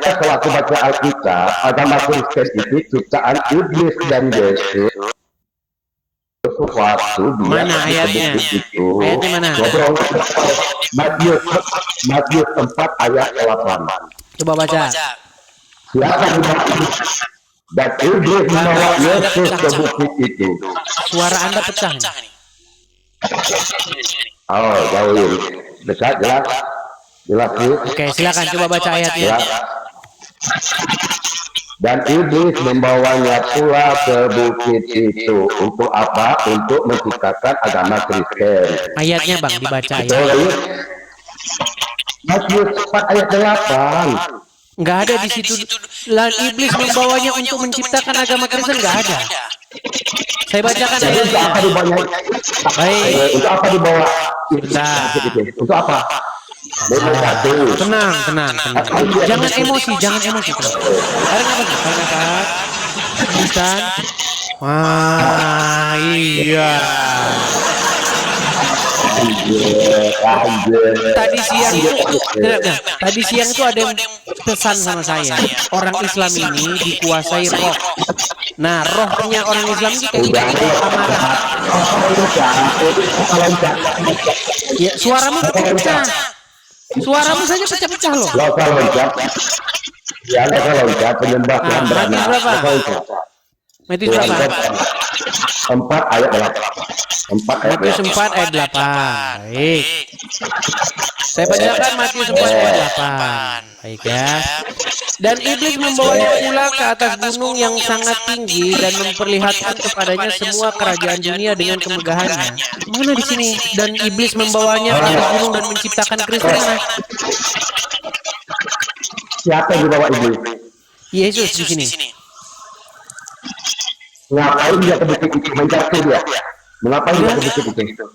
kalau aku baca Alkitab, agama Kristen itu ciptaan iblis dan Yesus. Sesuatu dia Mana ayatnya? itu Ayatnya mana? ngobrol Matius Matius 4 ayat 8. Coba baca. Silakan dibaca. Dan iblis membawa Yesus ke bukit itu. Suara Anda pecah nih. Oh, jauhin. Dekat, jelas. Jelas. Oke, silakan coba baca ayatnya. Jelas. Dan iblis membawanya pula ke bukit itu. Untuk apa? Untuk menciptakan agama Kristen. Ayatnya Bang, dibaca ya. Matius 4 ayat 8. Nggak ada di situ. Dan iblis membawanya untuk menciptakan agama Kristen, nggak ada. Saya bacakan Jadi untuk ayatnya. apa dibawa? Baik. Untuk apa dibawa? Bentar. Untuk apa? Tenang. Jangan emosi. Tarik nafas. Bukan. Wah, iya. Tadi siang itu ada yang pesan sama saya. Orang Islam ini dikuasai roh. Nah, rohnya orang Islam ini kayak gitu, amarah. Ya, suaramu pecah. Suaramu saja pecah-pecah loh. Lokal loncat. Ya, lokal loncat penyembah Tuhan beranak. Matius berapa? 4 ayat 8. 4 ayat Matius 4 ayat 8. Baik. Saya bacakan Matius 4 ayat 8. Baik ya. Dan iblis membawanya pula ke atas gunung yang sangat tinggi dan memperlihatkan kepadanya semua kerajaan dunia dengan kemegahannya. Mana di sini? Dan iblis membawanya ke atas gunung dan menciptakan Kristen. Siapa yang dibawa iblis? Yesus di sini. Ngapain dia ke bukit itu? Mencatur dia. Mengapa dia ke bukit itu?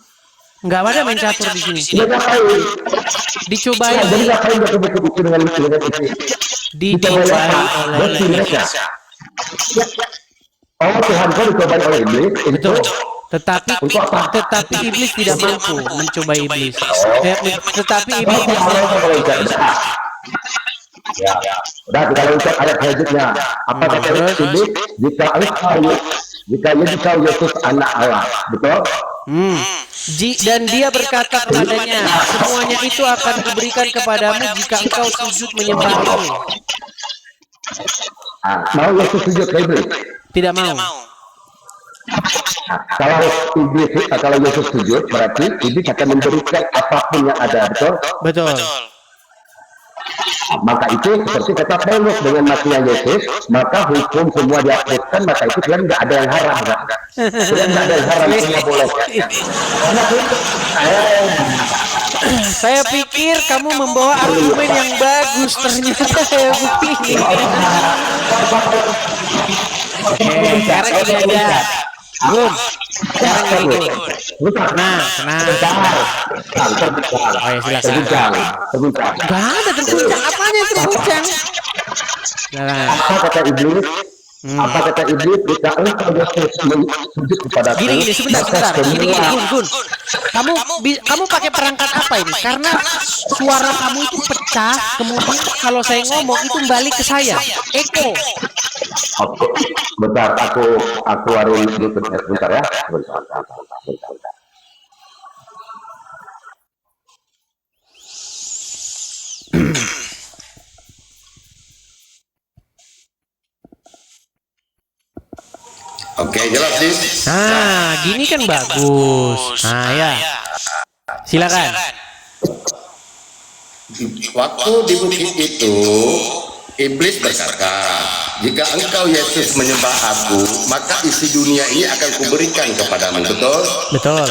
Enggak ada main catur di sini. Dia ngapain? Dicobain. Jadi ngapain dia ke bukit itu dengan itu? Dicobain oleh mereka. Oh, Tuhan kau dicobain oleh iblis. Betul. Tetapi iblis tidak mampu mencobai iblis. Tetapi iblis ya. Udah kita loncat ayat selanjutnya. Apa kata iblis? Jika Yesus anak Allah, betul? Dan dia berkata kepadanya, semuanya itu akan kuberikan kepadamu jika engkau sujud menyembahku. Mau Yesus sujud ke iblis? Tidak mau. Kalau Yesus sujud, berarti iblis akan memberikan apapun yang ada, betul? Betul. Maka itu seperti kata Paulus, dengan matinya Yesus, maka hukum semua dihapuskan, maka itu kan nggak ada yang haram, kan? Nggak ada yang haram, semua boleh. Saya pikir kamu membawa argumen yang bagus, ternyata saya begini. Sekarang ini aja. Gun, sekarang ini Gun. Tenang. Oh ya, silakan. Gak ada terguncang. Apanya terguncang? Apa kata iblis? Apa kata iblis? Jika engkau Yesus sujud kepada Gini, sebentar. Gini, Gun. Kamu pakai perangkat apa ini? Karena suara kamu itu pecah, kemudian kalau saya ngomong itu balik ke saya. Eko. Oke, bentar, aku harus sebentar ya. Bentar. Oke, jelas sih. Nah, gini kan bagus. Nah, ya. Silakan. Waktu di bukit itu, iblis berkata, jika engkau Yesus menyembah aku, maka isi dunia ini akan kuberikan kepadamu, betul? Betul.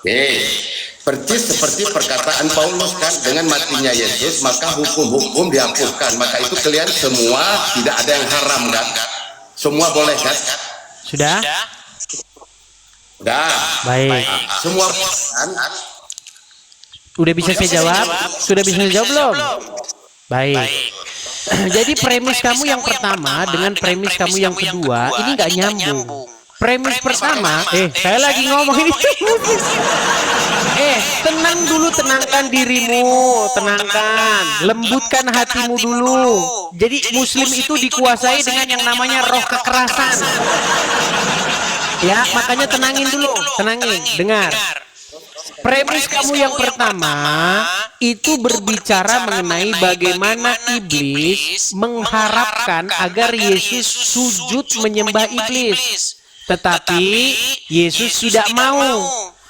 Oke. Persis seperti perkataan Paulus kan, dengan matinya Yesus maka hukum-hukum dihapuskan, maka itu kalian semua tidak ada yang haram kan? Semua boleh kan? Sudah? Sudah. Baik. Semua kan? Udah bisa saya jawab? Sudah bisa saya jawab belum? Baik. Jadi premis kamu yang pertama dengan premis kamu yang kedua ini nggak nyambung. Premis pertama, saya lagi ngomong ini. Tenang dulu, tenangkan dirimu, tenangkan, lembutkan hatimu dulu. Jadi Muslim itu dikuasai dengan yang namanya roh kekerasan. Ya, makanya tenangin dulu, tenangin, dengar. Premis kamu yang pertama itu berbicara mengenai bagaimana iblis mengharapkan agar Yesus sujud menyembah iblis. Tetapi Yesus tidak mau.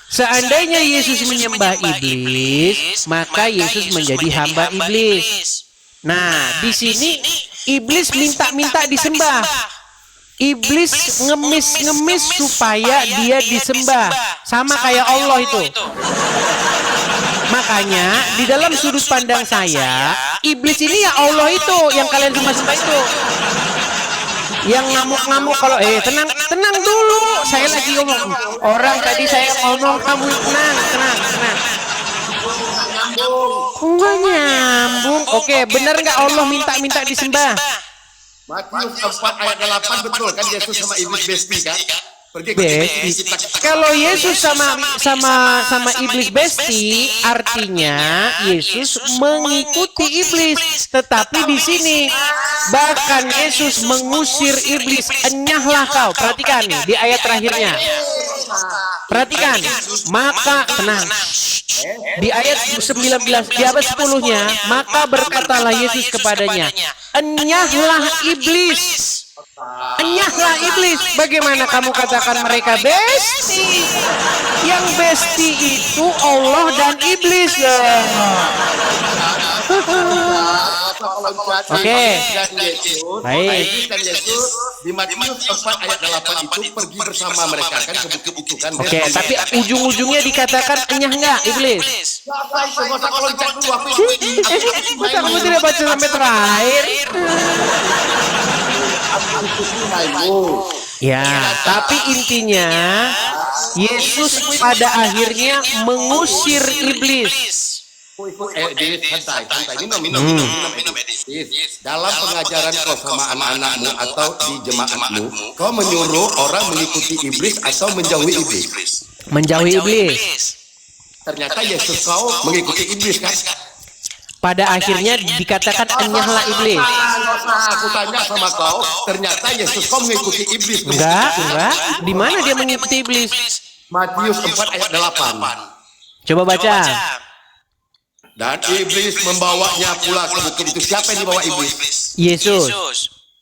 Seandainya Yesus menyembah iblis, maka Yesus menjadi hamba iblis. Nah, di sini iblis minta-minta disembah. Iblis ngemis-ngemis supaya dia disembah, sama kayak Allah itu. Makanya di dalam sudut pandang saya, iblis ini ya Allah itu yang kalian sembah itu. Yang ngamuk-ngamuk kalau tenang dulu, saya lagi ngomong. Orang tadi saya ngomong, kamu tenang. Enggak nyambung. Oke, benar nggak Allah minta disembah? Matius 4 ayat 8 betul kan, Yesus sama iblis besti kan? Kalau Yesus sama iblis besti, artinya Yesus mengikuti iblis. Tetapi di sini bahkan Yesus mengusir iblis. Enyahlah kau. Perhatikan nih di ayat terakhirnya. Perhatikan. Maka tenang. Di ayat 19, di abad 10-nya, maka berkatalah Yesus kepadanya, enyahlah iblis. Enyahlah iblis. Bagaimana kamu katakan mereka besti? Yang besti itu Allah dan iblis. Oke. Baik. Di Matius 4 ayat 8 itu pergi bersama mereka kan ke bukit itu kan. Oke, tapi ujung-ujungnya dikatakan enyah enggak iblis? Masa kamu tidak baca sampai terakhir? Ya, tapi intinya Yesus pada akhirnya mengusir iblis. Santai, minum. Dalam pengajaran kau sama anak-anakmu atau di jemaatmu, kau menyuruh orang mengikuti iblis atau menjauhi iblis? Menjauhi iblis. Ternyata Yesus kau mengikuti iblis kan? Pada akhirnya dikatakan enyahlah iblis. Aku tanya sama kau, ternyata Yesus kau mengikuti iblis. Enggak. Di mana dia mengikuti iblis? Matius 4 ayat 8. Coba baca. Dan iblis membawanya pula ke bukit itu. Siapa yang dibawa iblis? Yesus.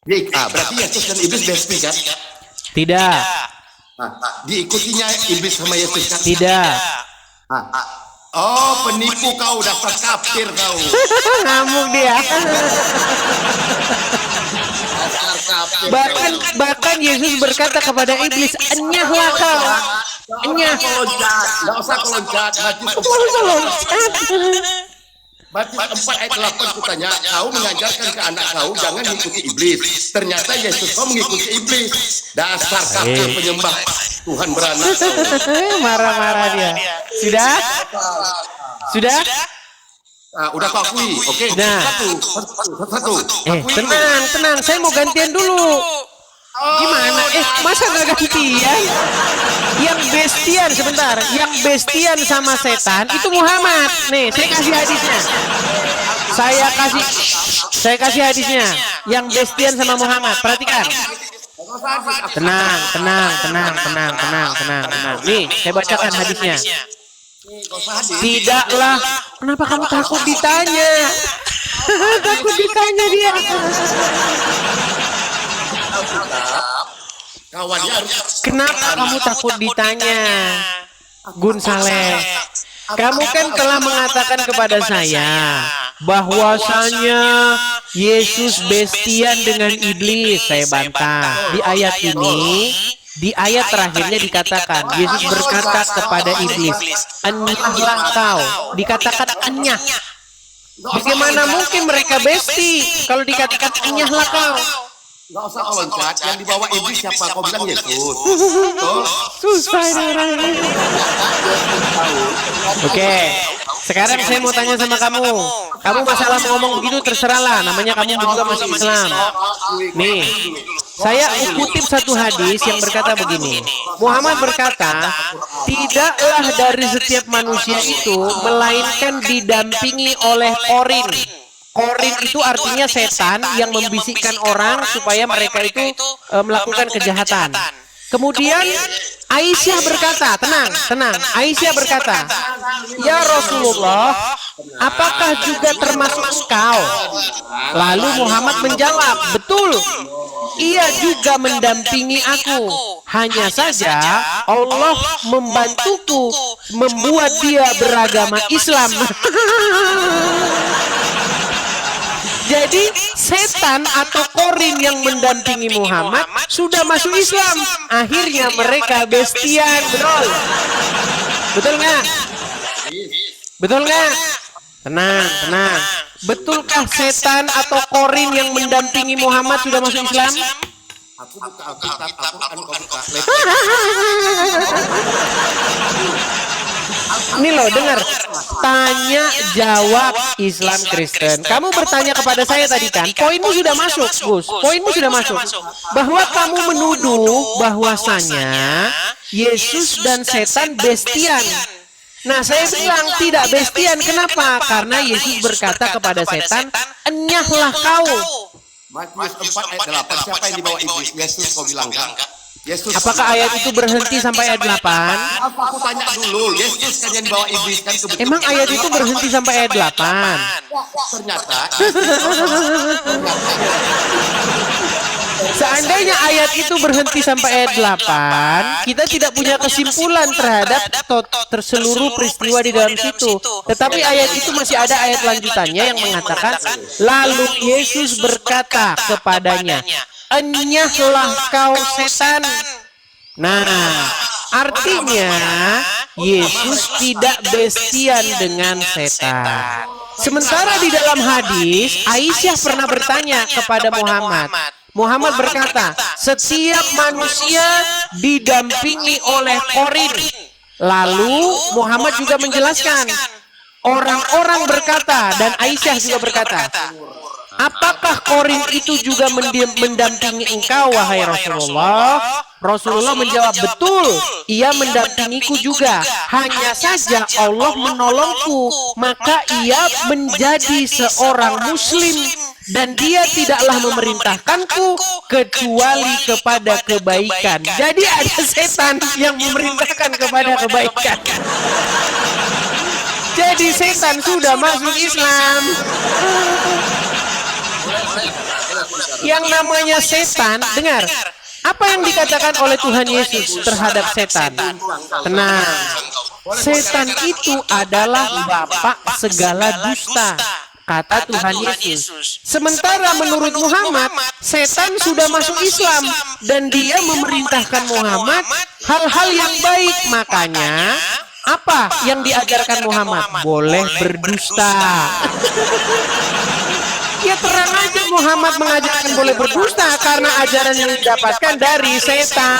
Berarti Yesus dan iblis besti kan? Tidak. Diikutinya iblis sama Yesus kan? Tidak. Oh, penipu kau, dasar kafir kau. Ngamuk dia. Bahkan Yesus berkata kepada iblis, enyahlah kau. Enyah. Nggak usah keloncat. Matius 4 ayat 8 kutanya, kau mengajarkan ke anak kau jangan mengikuti iblis. Ternyata Yesus kau mengikuti iblis. Dasar kafir penyembah Tuhan beranak. Marah-marah dia. Sudah? Udah kau akui. Oke. Nah. Satu. Tenang. Saya mau gantian dulu. Gimana? Masa nggak gantian? Yang bestian sebentar. Yang bestian sama setan itu Muhammad. Nih, saya kasih hadisnya. Saya kasih hadisnya. Yang bestian sama Muhammad. Perhatikan. Tenang. Nih, saya bacakan hadisnya. Tidaklah. Kenapa kamu takut ditanya? Takut ditanya dia. Kenapa kamu takut ditanya, Gun Saleh? Kamu kan telah mengatakan kepada saya bahwasanya Yesus bestian dengan iblis. Saya bantah. Di ayat ini, di ayat terakhirnya dikatakan Yesus berkata kepada iblis, enyahlah kau. Dikatakan enyah. Bagaimana mungkin mereka besti kalau dikatakan enyahlah kau? Nggak usah keloncat, yang dibawa iblis siapa? Kau bilang Yesus. Susah. Oke, sekarang saya mau tanya sama kamu. Kamu masalah ngomong begitu terserahlah. Namanya kamu juga masih Islam. Nih, Saya kutip satu hadis yang berkata begini. Muhammad berkata, tidaklah dari setiap manusia itu melainkan didampingi oleh korin. Korin itu artinya setan yang membisikkan orang supaya mereka itu melakukan kejahatan. Kemudian Aisyah berkata, tenang. Aisyah berkata, ya Rasulullah, apakah juga termasuk engkau? Lalu Muhammad menjawab, betul. Ia juga mendampingi aku. Hanya saja Allah membantuku membuat dia beragama Islam. Jadi setan atau korin yang mendampingi Muhammad sudah masuk Islam. Akhirnya mereka bestian. Betul nggak? Betul nggak? Tenang. Betulkah setan atau korin yang mendampingi Muhammad sudah masuk Islam? Aku buka Alkitab, Al-Quran, kau buka. Ini loh, dengar. Tanya jawab Islam Kristen. Kamu bertanya kepada saya tadi kan, poinmu sudah masuk, Gus. Poinmu sudah masuk. Bahwa kamu menuduh bahwasanya Yesus dan setan bestian. Nah, saya bilang tidak bestian. Kenapa? Karena Yesus berkata kepada setan, enyahlah kau. Matius 4 ayat 8, siapa yang dibawa iblis? Yesus, kau bilang kan? Yesus. Apakah ayat itu berhenti sampai ayat 8? Aku tanya dulu, Yesus kan yang dibawa iblis kan? Emang ayat itu berhenti sampai ayat 8? Ternyata. Seandainya ayat itu berhenti sampai ayat 8, kita tidak punya kesimpulan terhadap terseluruh peristiwa di dalam situ. Tetapi ayat itu masih ada ayat lanjutannya yang mengatakan, lalu Yesus berkata kepadanya, enyahlah kau setan. Nah, artinya Yesus tidak bestian dengan setan. Sementara di dalam hadis, Aisyah pernah bertanya kepada Muhammad berkata, setiap manusia didampingi oleh korin. Lalu Muhammad juga menjelaskan, orang-orang berkata, dan Aisyah juga berkata, apakah korin itu juga mendampingi engkau, wahai Rasulullah? Rasulullah menjawab, betul, ia mendampingiku juga. Hanya saja Allah menolongku, maka ia menjadi seorang muslim. Dan dia tidaklah memerintahkanku kecuali kepada kebaikan. Jadi ada setan yang memerintahkan kepada kebaikan. Jadi setan sudah masuk Islam. Yang namanya setan, dengar. Apa yang dikatakan oleh Tuhan Yesus terhadap setan? Tenang. Setan itu adalah bapak segala dusta, kata Tuhan Yesus. Sementara menurut Muhammad, setan sudah masuk Islam dan dia memerintahkan Muhammad hal-hal yang baik. Makanya apa yang diajarkan Muhammad? Boleh berdusta. Ya terang aja Muhammad mengajarkan boleh berdusta karena ajaran yang didapatkan dari setan.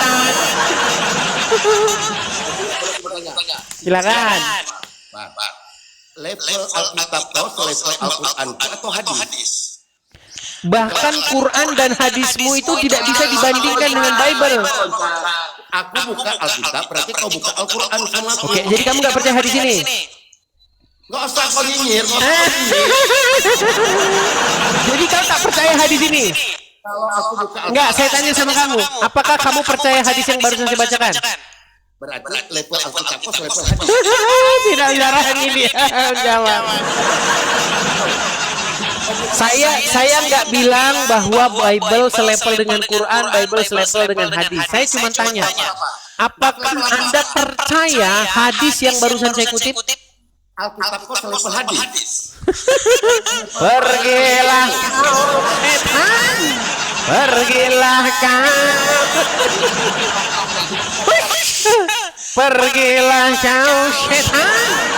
Silakan. Level Alkitab kau level Al-Quran atau hadis? Bahkan Quran dan hadismu itu tidak bisa dibandingkan dengan Bible. Aku buka Alkitab, berarti kau buka Al-Quran sama aku. Oke, jadi kamu nggak percaya hadis ini? Nggak usah kau nyinyir. Jadi kau tak percaya hadis ini? Kalau aku buka Enggak, saya tanya sama kamu. Apakah kamu percaya hadis yang baru saya bacakan? berarti level Alkitab kau level hadis. Tidak jarang ini jawab. Saya nggak bilang bahwa Bible selevel dengan Quran, Bible selevel dengan hadis. Saya cuma tanya, apakah Anda percaya hadis yang barusan saya kutip? Alkitab kau selevel hadis. Pergilah kau setan, pergilah kau, pergilah kau setan.